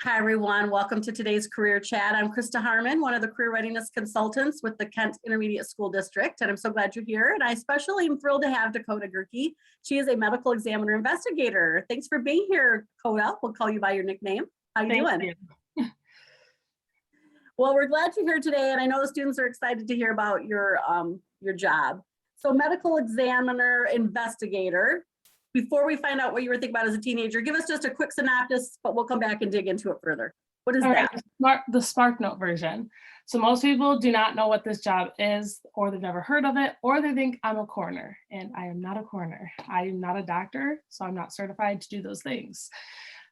Hi, everyone. Welcome to today's Career Chat. I'm Krista Harmon, one of the Career Readiness Consultants with the Kent Intermediate School District, and I'm so glad you're here. And I especially am thrilled to have Dakoda Gerke. She is a Medical Examiner Investigator. Thanks for being here, Koda. We'll call you by your nickname. How you doing? You. Well, we're glad you're here today, and I know the students are excited to hear about your job. So Medical Examiner Investigator. Before we find out what you were thinking about as a teenager, give us just a quick synopsis, but we'll come back and dig into it further. What is that? The SparkNote version. So most people do not know what this job is, or they've never heard of it, or they think I'm a coroner, and I am not a coroner. I am not a doctor, so I'm not certified to do those things.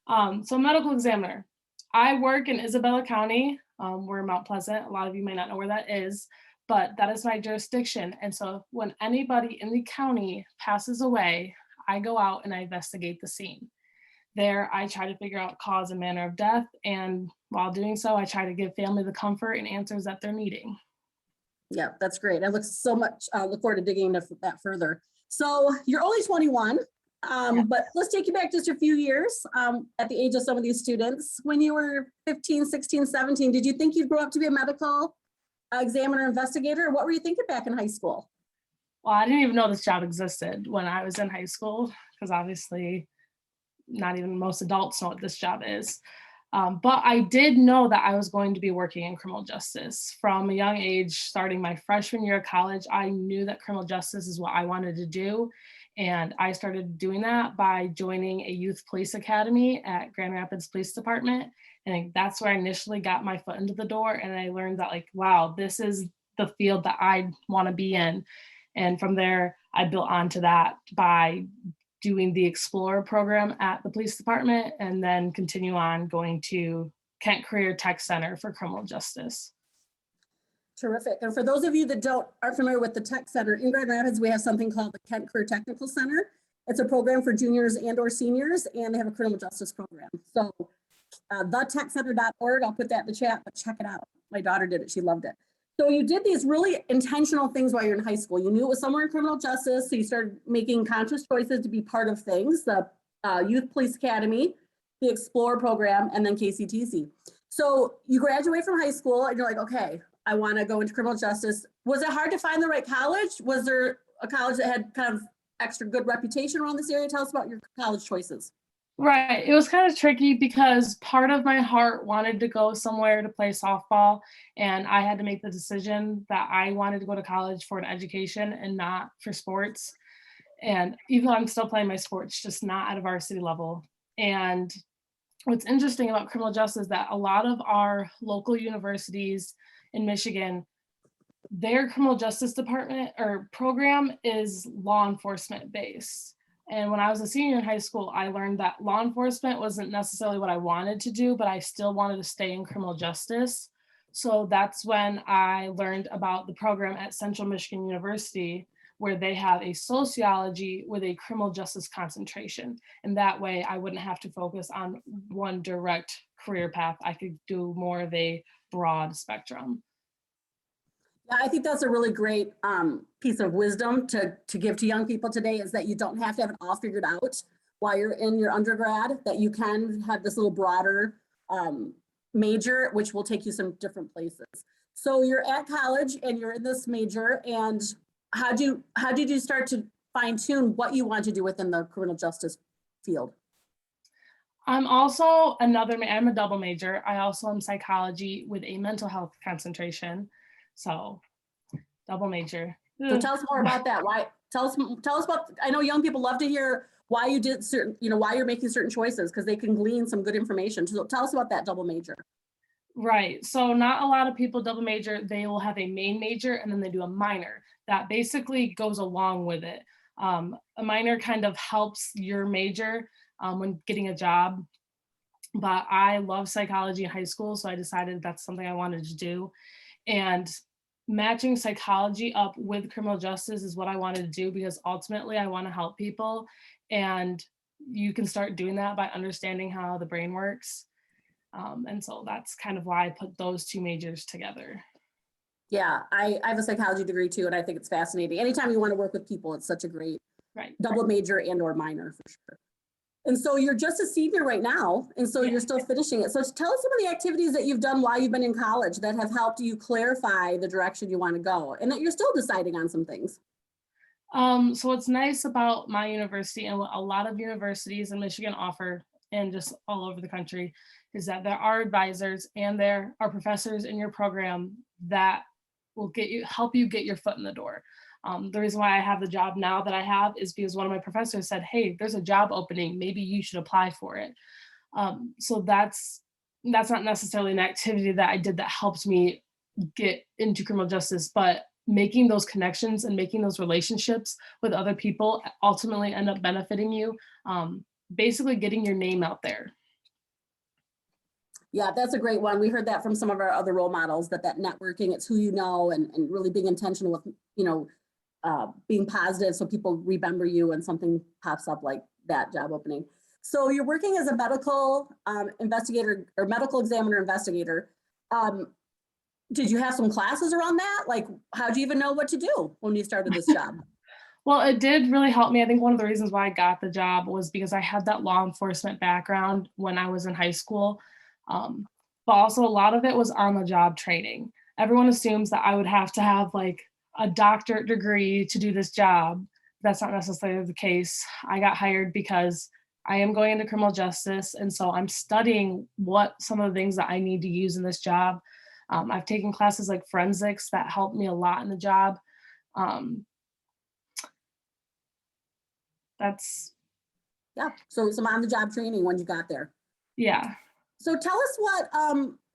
So medical examiner. I work in Isabella County. We're in Mount Pleasant. A lot of you may not know where that is, but that is my jurisdiction. And so when anybody in the county passes away, I go out and I investigate the scene. There, I try to figure out cause and manner of death, and while doing so, I try to give family the comfort and answers that they're needing. Yeah, that's great. I look forward to digging into that further. So you're only 21, but let's take you back just a few years at the age of some of these students. When you were 15, 16, 17, did you think you'd grow up to be a medical examiner investigator? What were you thinking back in high school? Well, I didn't even know this job existed when I was in high school, because obviously not even most adults know what this job is. But I did know that I was going to be working in criminal justice. From a young age, starting my freshman year of college, I knew that criminal justice is what I wanted to do. And I started doing that by joining a youth police academy at Grand Rapids Police Department. And that's where I initially got my foot into the door. And I learned that, like, wow, this is the field that I want to be in. And from there, I built onto that by doing the Explorer program at the police department, and then continue on going to Kent Career Tech Center for criminal justice. Terrific. And for those of you that aren't familiar with the Tech Center, in Grand Rapids, we have something called the Kent Career Technical Center. It's a program for juniors and or seniors, and they have a criminal justice program. So thetechcenter.org, I'll put that in the chat, but check it out. My daughter did it. She loved it. So you did these really intentional things while you're in high school. You knew it was somewhere in criminal justice, so you started making conscious choices to be part of things, the Youth Police Academy, the Explorer program, and then KCTC. So you graduate from high school and you're like, okay, I want to go into criminal justice. Was it hard to find the right college? Was there a college that had kind of extra good reputation around this area? Tell us about your college choices. Right. It was kind of tricky because part of my heart wanted to go somewhere to play softball, and I had to make the decision that I wanted to go to college for an education and not for sports. And even though I'm still playing my sports, just not at a varsity level. And what's interesting about criminal justice is that a lot of our local universities in Michigan, their criminal justice department or program is law enforcement based. And when I was a senior in high school, I learned that law enforcement wasn't necessarily what I wanted to do, but I still wanted to stay in criminal justice. So that's when I learned about the program at Central Michigan University, where they have a sociology with a criminal justice concentration. And that way I wouldn't have to focus on one direct career path. I could do more of a broad spectrum. Yeah, I think that's a really great piece of wisdom to give to young people today, is that you don't have to have it all figured out while you're in your undergrad, that you can have this little broader major, which will take you some different places. So you're at college and you're in this major, and how did you start to fine tune what you want to do within the criminal justice field? I'm also I'm a double major. I also am psychology with a mental health concentration. So double major. So tell us more about that. Tell us about, I know young people love to hear why you did why you're making certain choices, because they can glean some good information. So tell us about that double major. Right. So not a lot of people double major. They will have a main major and then they do a minor that basically goes along with it. A minor kind of helps your major when getting a job. But I love psychology in high school, so I decided that's something I wanted to do. And matching psychology up with criminal justice is what I wanted to do, because ultimately I want to help people. And you can start doing that by understanding how the brain works. And so that's kind of why I put those two majors together. Yeah, I have a psychology degree too, and I think it's fascinating. Anytime you want to work with people, it's such a great double major and or minor for sure. And so you're just a senior right now, and so you're still finishing it. So tell us some of the activities that you've done while you've been in college that have helped you clarify the direction you want to go, and that you're still deciding on some things. So what's nice about my university and what a lot of universities in Michigan offer and just all over the country is that there are advisors and there are professors in your program that will help you get your foot in the door. The reason why I have the job now that I have is because one of my professors said, "Hey, there's a job opening. Maybe you should apply for it." So that's not necessarily an activity that I did that helped me get into criminal justice, but making those connections and making those relationships with other people ultimately end up benefiting you. Basically getting your name out there. Yeah, that's a great one. We heard that from some of our other role models, that networking, it's who you know, and really being intentional with, being positive so people remember you when something pops up like that job opening. So you're working as a medical investigator or medical examiner investigator. Did you have some classes around that? Like, how'd you even know what to do when you started this job? Well, it did really help me. I think one of the reasons why I got the job was because I had that law enforcement background when I was in high school. But also a lot of it was on the job training. Everyone assumes that I would have to have like a doctorate degree to do this job. That's not necessarily the case. I got hired because I am going into criminal justice. And so I'm studying what some of the things that I need to use in this job. I've taken classes like forensics that helped me a lot in the job. That's, Yeah, so some on-the-job training when you got there. yeah. So tell us what,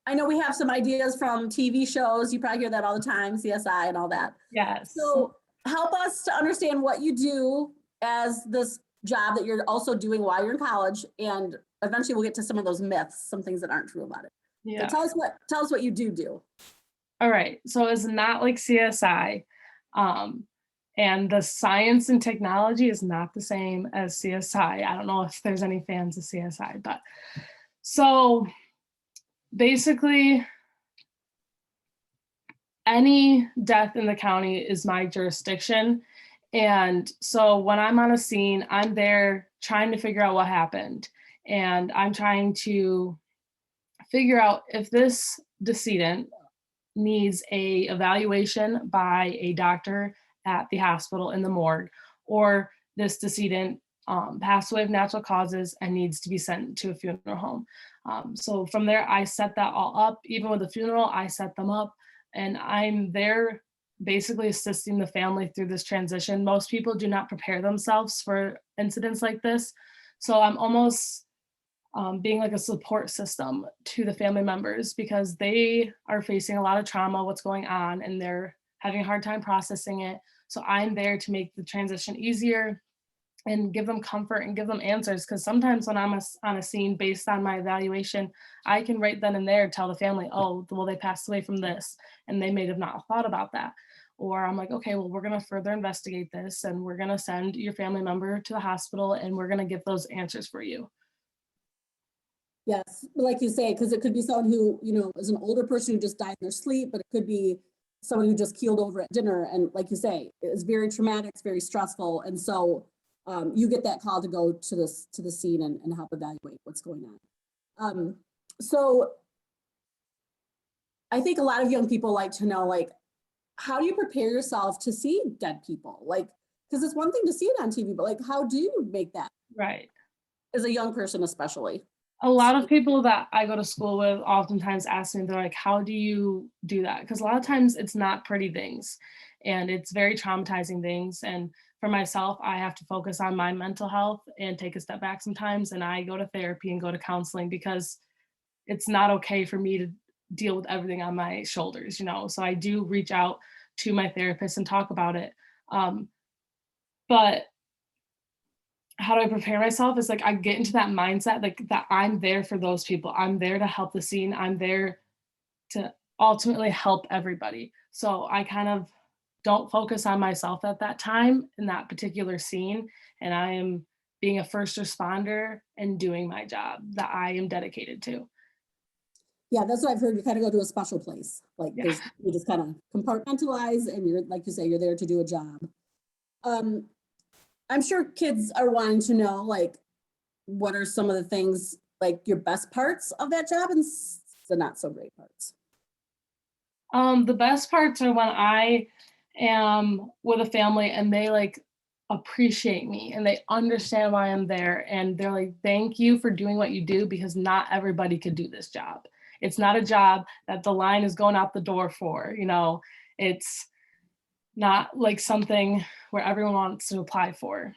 I know we have some ideas from TV shows. You probably hear that all the time, CSI and all that. Yes. So help us to understand what you do as this job that you're also doing while you're in college, and eventually we'll get to some of those myths, some things that aren't true about it. Yeah. So tell us what you do. All right. So it's not like CSI. And the science and technology is not the same as CSI. I don't know if there's any fans of CSI, but so basically any death in the county is my jurisdiction. And so when I'm on a scene, I'm there trying to figure out what happened. And I'm trying to figure out if this decedent needs a evaluation by a doctor at the hospital in the morgue, or this decedent passed away of natural causes and needs to be sent to a funeral home. So from there, I set that all up. Even with the funeral, I set them up, and I'm there basically assisting the family through this transition. Most people do not prepare themselves for incidents like this. So I'm almost being like a support system to the family members because they are facing a lot of trauma, what's going on, and they're having a hard time processing it. So I'm there to make the transition easier and give them comfort and give them answers. Because sometimes when I'm on a scene based on my evaluation, I can right then and there tell the family, oh, well, they passed away from this, and they may have not thought about that. Or I'm like, okay, well, we're going to further investigate this, and we're going to send your family member to the hospital, and we're going to get those answers for you. Yes, like you say, because it could be someone who, is an older person who just died in their sleep, but it could be someone who just keeled over at dinner. And like you say, it's very traumatic, it's very stressful. And so you get that call to go to the scene and help evaluate what's going on. So I think a lot of young people like to know, like, how do you prepare yourself to see dead people? Like, because it's one thing to see it on TV, but like, how do you make that? Right. As a young person, especially. A lot of people that I go to school with oftentimes ask me, they're like, how do you do that? Because a lot of times it's not pretty things and it's very traumatizing things. And for myself, I have to focus on my mental health and take a step back sometimes. And I go to therapy and go to counseling because it's not okay for me to deal with everything on my shoulders, So I do reach out to my therapist and talk about it. But how do I prepare myself is like I get into that mindset, like that I'm there for those people. I'm there to help the scene. I'm there to ultimately help everybody. So I kind of don't focus on myself at that time in that particular scene. And I am being a first responder and doing my job that I am dedicated to. Yeah, that's what I've heard. You kind of go to a special place. Like Yeah. you just kind of compartmentalize and you're, like you say, you're there to do a job. I'm sure kids are wanting to know, like, what are some of the things, like your best parts of that job and the not so great parts? The best parts are when I am with a family and they like appreciate me and they understand why I'm there and they're like, thank you for doing what you do because not everybody could do this job. It's not a job that the line is going out the door for, you know, it's not like something where everyone wants to apply for.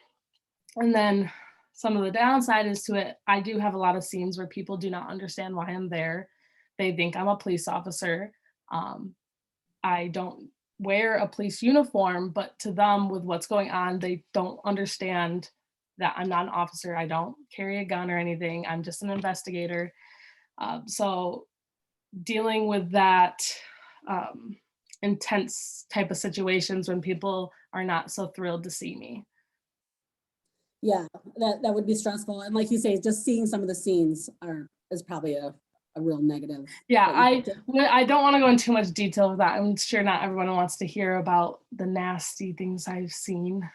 And then some of the downside is to it, I do have a lot of scenes where people do not understand why I'm there. They think I'm a police officer. I don't wear a police uniform, but to them, with what's going on, they don't understand that I'm not an officer. I don't carry a gun or anything. I'm just an investigator. So dealing with that intense type of situations when people are not so thrilled to see me. Yeah, that would be stressful. And like you say, just seeing some of the scenes is probably a real negative. Yeah, that you I don't want to go into too much detail with that. I'm sure not everyone wants to hear about the nasty things I've seen.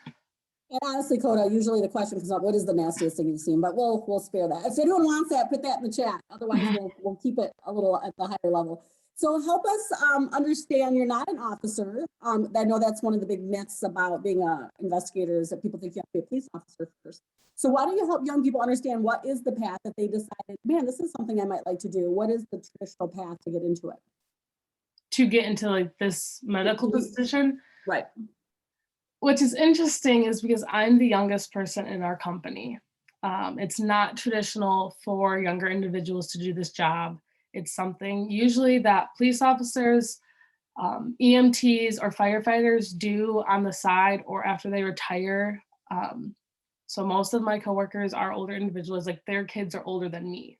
And honestly, Koda, usually the question comes up, what is the nastiest thing you've seen? But we'll spare that. If anyone wants that, put that in the chat. Otherwise, we'll keep it a little at the higher level. So help us understand, you're not an officer. I know that's one of the big myths about being an investigator is that people think you have to be a police officer first. So why don't you help young people understand what is the path that they decided, man, this is something I might like to do. What is the traditional path to get into it? To get into like this medical position. Right. Which is interesting is because I'm the youngest person in our company. It's not traditional for younger individuals to do this job. It's something usually that police officers, EMTs, or firefighters do on the side or after they retire. So most of my coworkers are older individuals, like their kids are older than me.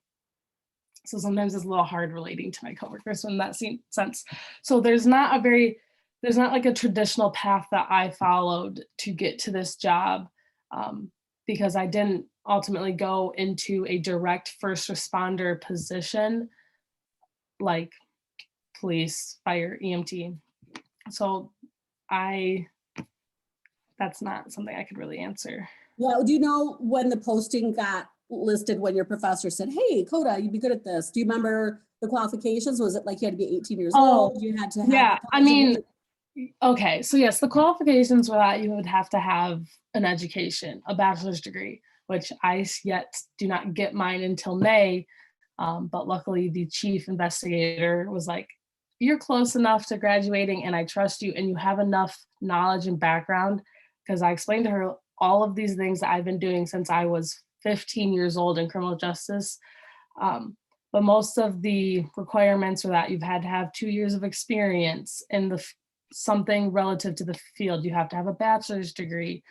So sometimes it's a little hard relating to my coworkers in that sense. So there's not like a traditional path that I followed to get to this job, because I didn't ultimately go into a direct first responder position like police, fire, EMT. So that's not something I could really answer. Yeah, do you know when the posting got listed, when your professor said, hey, Koda, you'd be good at this? Do you remember the qualifications? Was it like you had to be 18 years old? You had to have yeah, I mean, okay, so yes, the qualifications were that you would have to have an education, a bachelor's degree, which I yet do not get mine until May. But luckily the chief investigator was like, you're close enough to graduating and I trust you and you have enough knowledge and background, because I explained to her all of these things that I've been doing since I was 15 years old in criminal justice. But most of the requirements are that you've had to have 2 years of experience in something relative to the field. You have to have a bachelor's degree.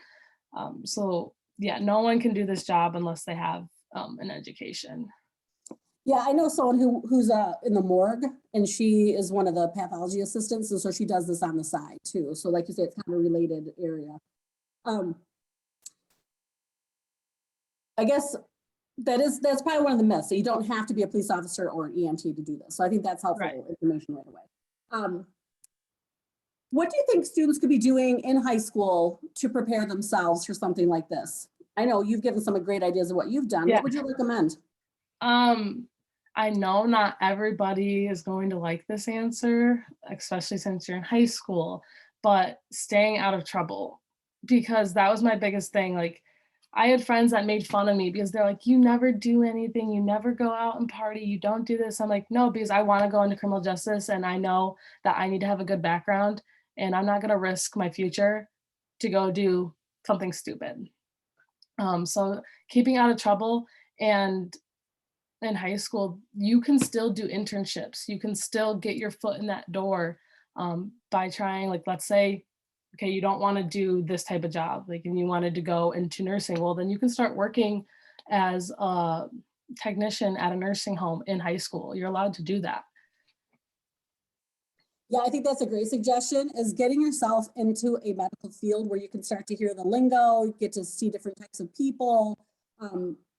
So yeah, no one can do this job unless they have an education. Yeah, I know someone who's in the morgue, and she is one of the pathology assistants, and so she does this on the side too. So like you said, it's kind of a related area. I guess that's probably one of the myths. So you don't have to be a police officer or an EMT to do this. So I think that's helpful information right away. What do you think students could be doing in high school to prepare themselves for something like this? I know you've given some great ideas of what you've done. Yeah. What would you recommend? I know not everybody is going to like this answer, especially since you're in high school, but staying out of trouble, because that was my biggest thing. Like, I had friends that made fun of me because they're like, you never do anything, you never go out and party, you don't do this. I'm like, no, because I want to go into criminal justice and I know that I need to have a good background and I'm not going to risk my future to go do something stupid. So keeping out of trouble. And in high school, you can still do internships. You can still get your foot in that door by trying, like, let's say, okay, you don't want to do this type of job, like, and you wanted to go into nursing. Well, then you can start working as a technician at a nursing home in high school. You're allowed to do that. Yeah, I think that's a great suggestion, is getting yourself into a medical field where you can start to hear the lingo, get to see different types of people.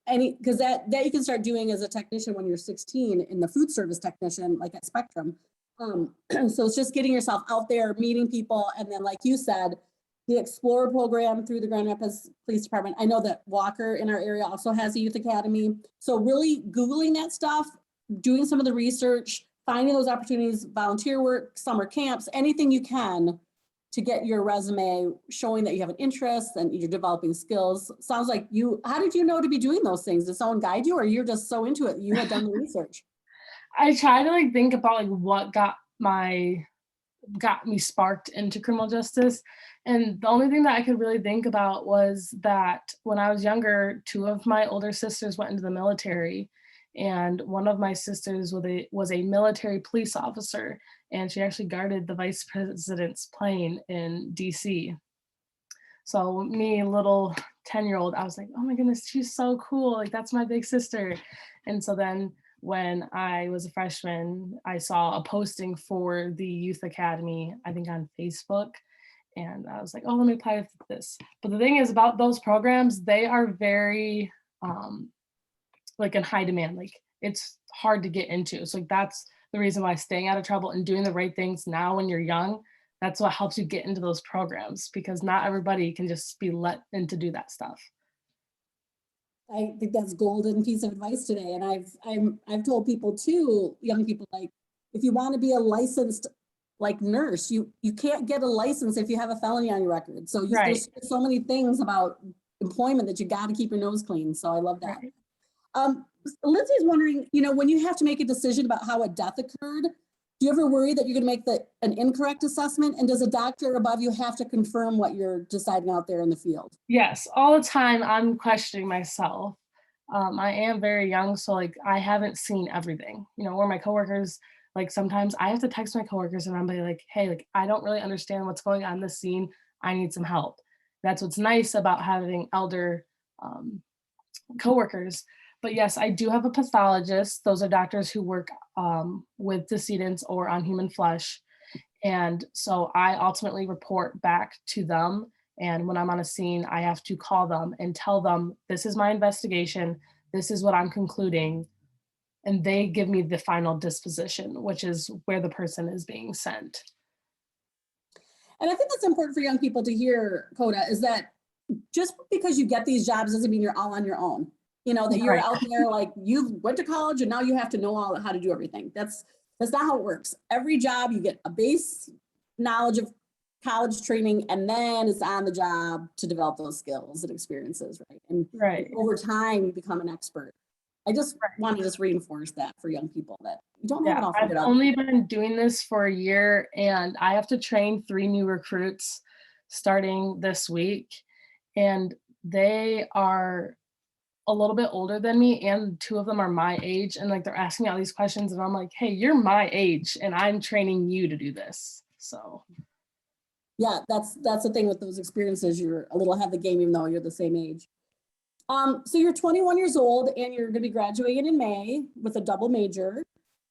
Because that you can start doing as a technician when you're 16 in the food service technician, like at Spectrum. So it's just getting yourself out there, meeting people, and then like you said, the Explorer program through the Grand Rapids Police Department. I know that Walker in our area also has a youth academy. So really Googling that stuff, doing some of the research, finding those opportunities, volunteer work, summer camps, anything you can to get your resume showing that you have an interest and you're developing skills. Sounds like how did you know to be doing those things? Did someone guide you, or you're just so into it, you had done the research? I try to like think about like what got me sparked into criminal justice. And the only thing that I could really think about was that when I was younger, two of my older sisters went into the military, and one of my sisters was a military police officer, and she actually guarded the vice president's plane in DC. So me, little 10-year-old, I was like, oh my goodness, she's so cool. Like, that's my big sister. And so then when I was a freshman, I saw a posting for the Youth Academy, I think on Facebook. And I was like, oh, let me apply for this. But the thing is about those programs, they are very like in high demand. Like, it's hard to get into. So like, that's the reason why staying out of trouble and doing the right things now when you're young, that's what helps you get into those programs, because not everybody can just be let in to do that stuff. I think that's golden piece of advice today. And I've told people too, young people, like, if you want to be a licensed like nurse, you can't get a license if you have a felony on your record. So Right. there's so many things about employment that you got to keep your nose clean. So I love that. Right. Lindsay's wondering, when you have to make a decision about how a death occurred, do you ever worry that you're going to make an incorrect assessment? And does a doctor above you have to confirm what you're deciding out there in the field? Yes, all the time I'm questioning myself. I am very young, so like I haven't seen everything. Where my coworkers, like sometimes I have to text my coworkers and I'm like, hey, like I don't really understand what's going on in this scene. I need some help. That's what's nice about having elder coworkers. But yes, I do have a pathologist. Those are doctors who work with decedents or on human flesh. And so I ultimately report back to them. And when I'm on a scene, I have to call them and tell them, this is my investigation. This is what I'm concluding. And they give me the final disposition, which is where the person is being sent. And I think that's important for young people to hear, Koda, is that just because you get these jobs doesn't mean you're all on your own. That you're Right. out there, like you went to college and now you have to know how to do everything. That's not how it works. Every job you get a base knowledge of college training, and then it's on the job to develop those skills and experiences, right? And Right. over time you become an expert. I just want to reinforce that for young people, that you don't have it Yeah, all I've figured out. only been doing this for a year, and I have to train 3 new recruits starting this week. And they are a little bit older than me, and 2 of them are my age. And like they're asking me all these questions, and I'm like, hey, you're my age, and I'm training you to do this. So yeah, that's the thing with those experiences. You're a little ahead of the game, even though you're the same age. So you're 21 years old and you're going to be graduating in May with a double major,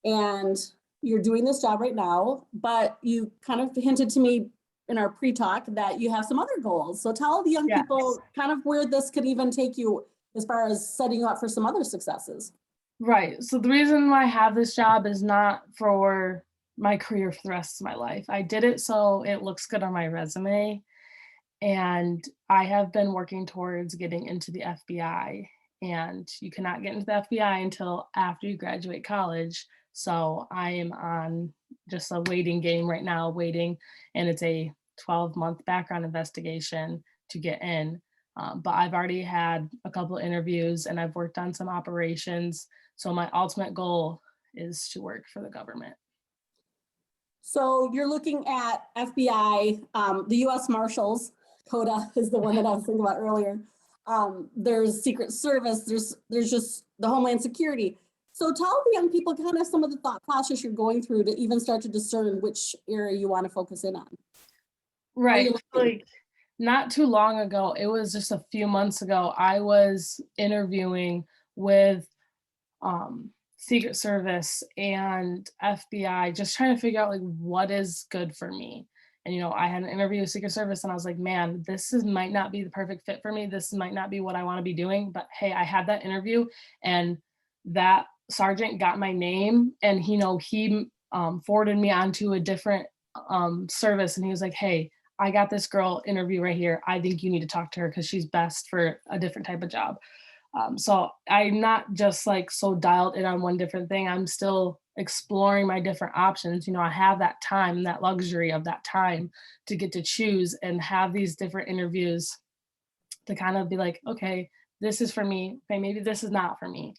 and you're doing this job right now, but you kind of hinted to me in our pre-talk that you have some other goals. So tell the young yes. people kind of where this could even take you as far as setting you up for some other successes. Right. So the reason why I have this job is not for my career for the rest of my life. I did it so it looks good on my resume. And I have been working towards getting into the FBI. And you cannot get into the FBI until after you graduate college. So I am on just a waiting game right now, waiting. And it's a 12-month background investigation to get in. But I've already had a couple of interviews and I've worked on some operations. So my ultimate goal is to work for the government. So you're looking at FBI, the U.S. Marshals. Koda is the one that I was thinking about earlier. There's Secret Service. There's just the Homeland Security. So tell the young people kind of some of the thought process you're going through to even start to discern which area you want to focus in on. Right. Like not too long ago, it was just a few months ago, I was interviewing with Secret Service and FBI, just trying to figure out like what is good for me. And I had an interview with Secret Service and I was like, man, might not be the perfect fit for me. This might not be what I want to be doing. But hey, I had that interview and that sergeant got my name, and he forwarded me on to a different service, and he was like, hey, I got this girl interview right here. I think you need to talk to her because she's best for a different type of job. So I'm not just like so dialed in on one different thing. I'm still exploring my different options. You know, I have that time, that luxury of that time to get to choose and have these different interviews to kind of be like, okay, this is for me. Okay, maybe this is not for me.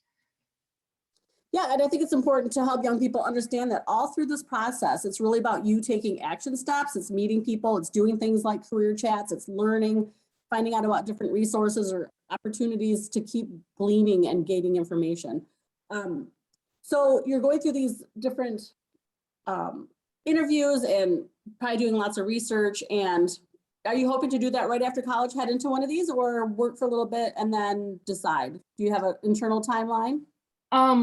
Yeah, and I think it's important to help young people understand that all through this process, it's really about you taking action steps. It's meeting people, it's doing things like career chats, it's learning, finding out about different resources or opportunities to keep gleaning and gaining information. Um, so you're going through these different interviews and probably doing lots of research. And are you hoping to do that right after college, head into one of these, or work for a little bit and then decide? Do you have an internal timeline?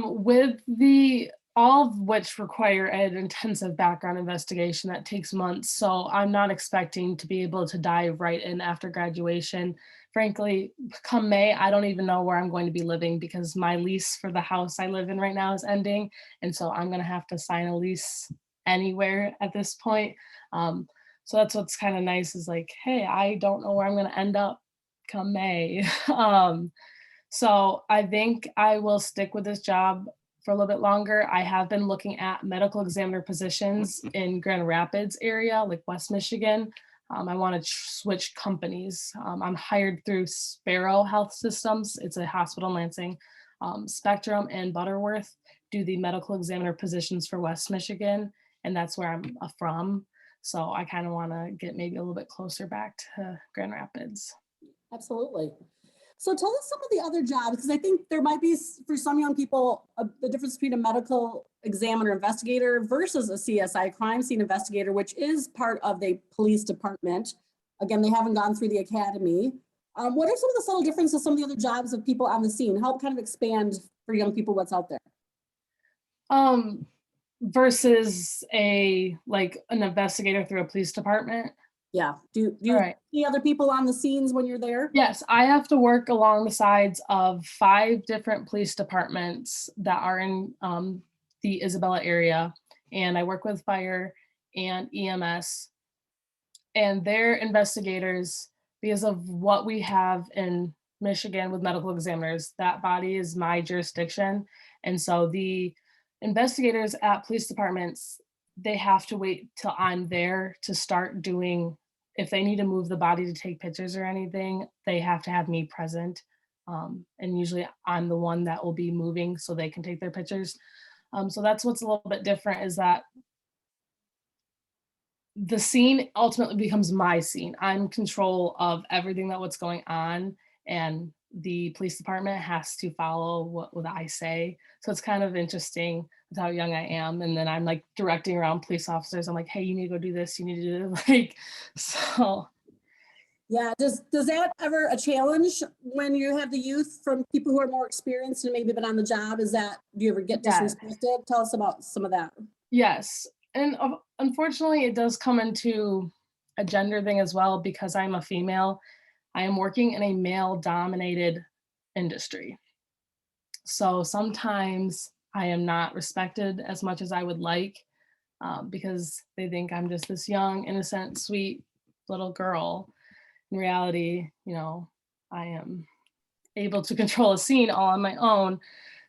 With the all of which require an intensive background investigation that takes months. So I'm not expecting to be able to dive right in after graduation. Frankly, come May, I don't even know where I'm going to be living because my lease for the house I live in right now is ending. And so I'm going to have to sign a lease anywhere at this point. So that's what's kind of nice is like, hey, I don't know where I'm going to end up come May. So I think I will stick with this job for a little bit longer. I have been looking at medical examiner positions in Grand Rapids area, like West Michigan. I want to switch companies. I'm hired through Sparrow Health Systems. It's a hospital in Lansing. Spectrum and Butterworth do the medical examiner positions for West Michigan, and that's where I'm from. So I kind of want to get maybe a little bit closer back to Grand Rapids. Absolutely. So tell us some of the other jobs, because I think there might be, for some young people, the difference between a medical examiner investigator versus a CSI crime scene investigator, which is part of the police department. Again, they haven't gone through the academy. What are some of the subtle differences, some of the other jobs of people on the scene? Help kind of expand for young people what's out there. Versus a like an investigator through a police department. Yeah. Do All you right. see other people on the scenes when you're there? Yes, I have to work along the sides of 5 different police departments that are in the Isabella area, and I work with fire and EMS, and they're investigators because of what we have in Michigan with medical examiners. That body is my jurisdiction, and so the investigators at police departments, they have to wait till I'm there to start doing, if they need to move the body to take pictures or anything, they have to have me present. And usually I'm the one that will be moving so they can take their pictures. So that's what's a little bit different is that the scene ultimately becomes my scene. I'm in control of everything that what's going on, and the police department has to follow what I say. So it's kind of interesting with how young I am. And then I'm like directing around police officers. I'm like, hey, you need to go do this. You need to do this. Like, so. Yeah. Does that ever a challenge when you have the youth from people who are more experienced and maybe been on the job? Do you ever get Yes. disrespected? Tell us about some of that. Yes. And unfortunately, it does come into a gender thing as well because I'm a female. I am working in a male dominated industry. So sometimes I am not respected as much as I would like because they think I'm just this young, innocent, sweet little girl. In reality, you know, I am able to control a scene all on my own.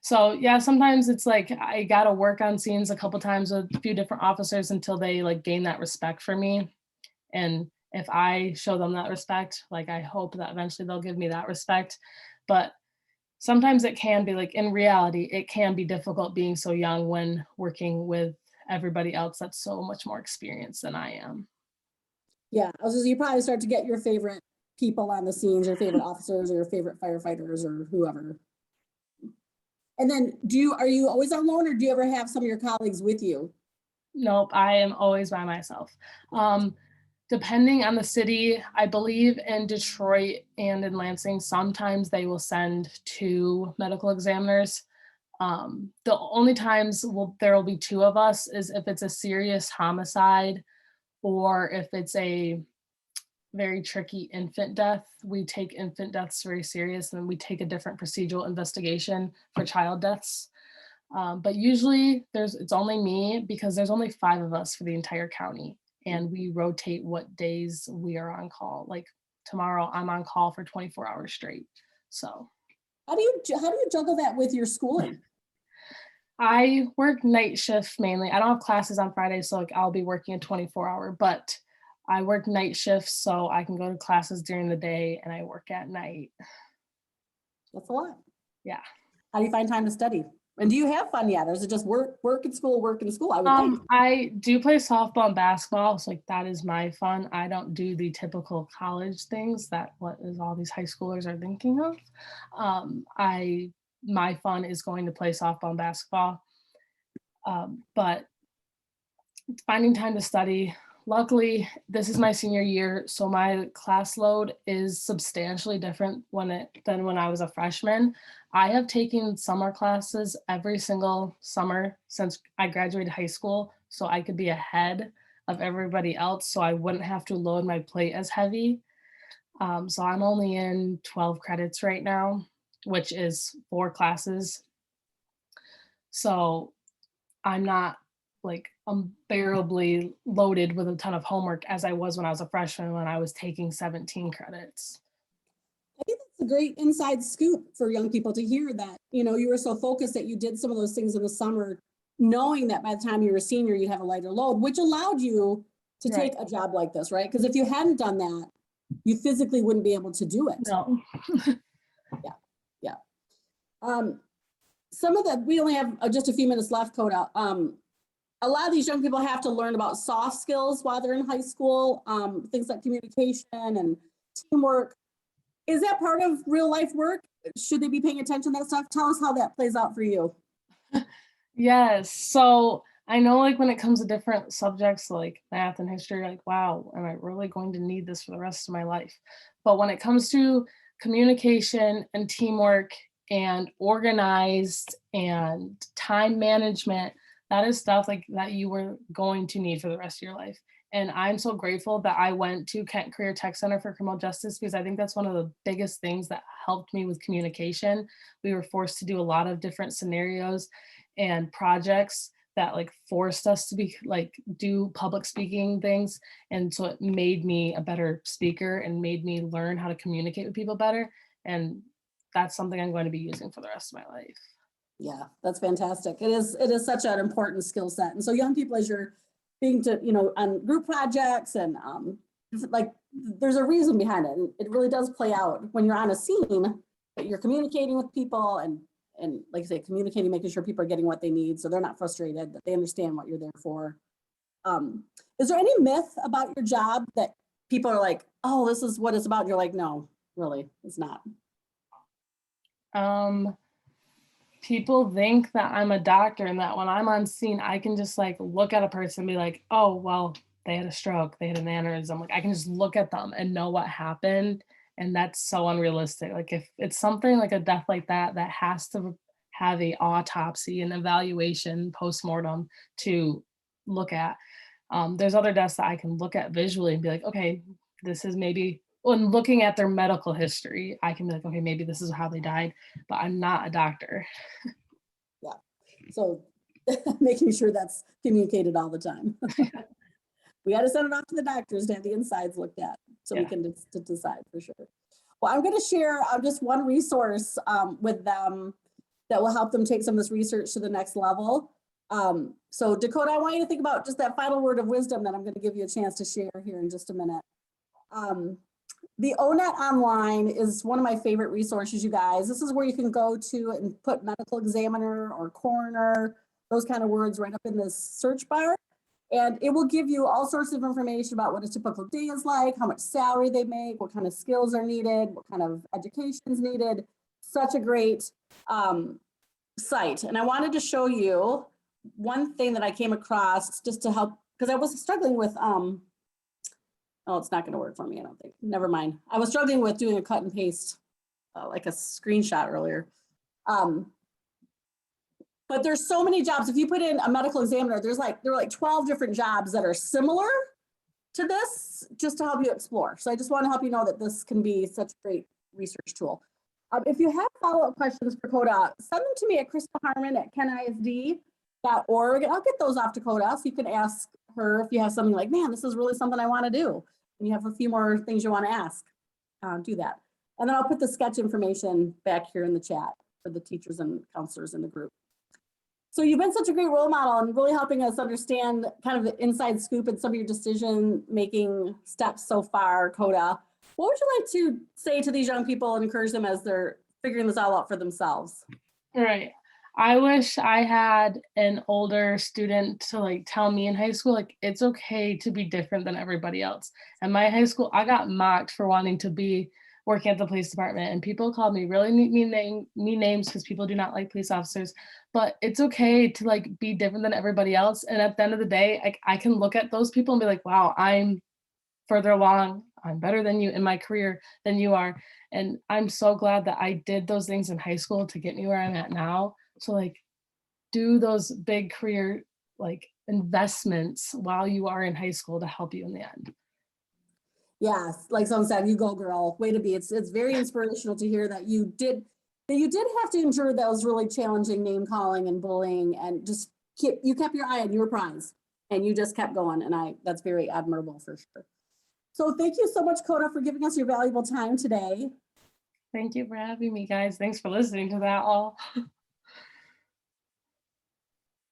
So yeah, sometimes it's like I gotta work on scenes a couple times with a few different officers until they like gain that respect for me. And if I show them that respect, like I hope that eventually they'll give me that respect. But sometimes it can be like in reality, it can be difficult being so young when working with everybody else that's so much more experienced than I am. Yeah. You probably start to get your favorite people on the scenes, your favorite officers or your favorite firefighters or whoever. And then are you always alone or do you ever have some of your colleagues with you? Nope, I am always by myself. Depending on the city, I believe in Detroit and in Lansing, sometimes they will send 2 medical examiners. The only times there will be 2 of us is if it's a serious homicide or if it's a very tricky infant death. We take infant deaths very serious and we take a different procedural investigation for child deaths. But usually it's only me because there's only 5 of us for the entire county. and we rotate what days we are on call. Like tomorrow I'm on call for 24 hours straight. So How do you juggle that with your schooling? I work night shift mainly. I don't have classes on Fridays, so like I'll be working a 24-hour, but I work night shifts so I can go to classes during the day and I work at night. That's a lot. Yeah. How do you find time to study? And do you have fun yet? Or is it just work in school, I would think. I do play softball and basketball, so like that is my fun. I don't do the typical college things that what is all these high schoolers are thinking of. My fun is going to play softball and basketball. But finding time to study. Luckily, this is my senior year, so my class load is substantially different than when I was a freshman. I have taken summer classes every single summer since I graduated high school, so I could be ahead of everybody else, so I wouldn't have to load my plate as heavy. So I'm only in 12 credits right now, which is 4 classes. So I'm not like unbearably loaded with a ton of homework as I was when I was a freshman when I was taking 17 credits. I think that's a great inside scoop for young people to hear that, you were so focused that you did some of those things in the summer, knowing that by the time you were a senior, you'd have a lighter load, which allowed you to take a job like this, right? Because if you hadn't done that, you physically wouldn't be able to do it. No. Yeah. Some of that, we only have just a few minutes left, Koda. A lot of these young people have to learn about soft skills while they're in high school, things like communication and teamwork. Is that part of real life work? Should they be paying attention to that stuff? Tell us how that plays out for you. Yes. So I know like when it comes to different subjects like math and history, like, wow, am I really going to need this for the rest of my life? But when it comes to communication and teamwork and organized and time management, that is stuff like that you were going to need for the rest of your life. And I'm so grateful that I went to Kent Career Tech Center for Criminal Justice because I think that's one of the biggest things that helped me with communication. We were forced to do a lot of different scenarios and projects that like forced us to be like do public speaking things. And so it made me a better speaker and made me learn how to communicate with people better. And that's something I'm going to be using for the rest of my life. Yeah, that's fantastic. It is such an important skill set. And so young people, as you're being on group projects and like there's a reason behind it. And it really does play out when you're on a scene that you're communicating with people and like I say, communicating, making sure people are getting what they need so they're not frustrated, that they understand what you're there for. Is there any myth about your job that people are like, oh, this is what it's about? And you're like, no, really, it's not. People think that I'm a doctor and that when I'm on scene, I can just like look at a person and be like, oh, well, they had a stroke, they had an aneurysm. Like I can just look at them and know what happened. And that's so unrealistic. Like if it's something like a death like that, that has to have a autopsy and evaluation postmortem to look at. There's other deaths that I can look at visually and be like, okay, this is maybe when looking at their medical history, I can be like, okay, maybe this is how they died, but I'm not a doctor. Yeah. So making sure that's communicated all the time. We got to send it off to the doctors to have the insides looked at so we can decide for sure. Well, I'm going to share just one resource with them that will help them take some of this research to the next level. So Dakoda, I want you to think about just that final word of wisdom that I'm going to give you a chance to share here in just a minute. The ONET online is one of my favorite resources, you guys. This is where you can go to and put medical examiner or coroner, those kind of words right up in this search bar. And it will give you all sorts of information about what a typical day is like, how much salary they make, what kind of skills are needed, what kind of education is needed. Such a great site. And I wanted to show you one thing that I came across just to help, because I was struggling with, oh, it's not going to work for me, I don't think. Never mind. I was struggling with doing a cut and paste, like a screenshot earlier. But there's so many jobs. If you put in a medical examiner, there are like 12 different jobs that are similar to this, just to help you explore. So I just want to help you know that this can be such a great research tool. If you have follow-up questions for Koda, send them to me at Crystal Harmon at Ken ISD. I'll get those off to Koda, so you can ask her if you have something like, man, this is really something I want to do. And you have a few more things you want to ask, do that. And then I'll put the sketch information back here in the chat for the teachers and counselors in the group. So you've been such a great role model and really helping us understand kind of the inside scoop and some of your decision-making steps so far, Koda. What would you like to say to these young people and encourage them as they're figuring this all out for themselves? Right. I wish I had an older student to like tell me in high school, like, it's okay to be different than everybody else. In my high school, I got mocked for wanting to be working at the police department, and people called me really mean names because people do not like police officers. But it's okay to like be different than everybody else. And at the end of the day, I can look at those people and be like, wow, I'm further along. I'm better than you in my career than you are. And I'm so glad that I did those things in high school to get me where I'm at now. So like do those big career like investments while you are in high school to help you in the end. Yes, like someone said, you go girl, way to be. It's very inspirational to hear that you did have to endure those really challenging name calling and bullying, and just you kept your eye on your prize and you just kept going. And that's very admirable for sure. So thank you so much, Koda, for giving us your valuable time today. Thank you for having me, guys. Thanks for listening to that all.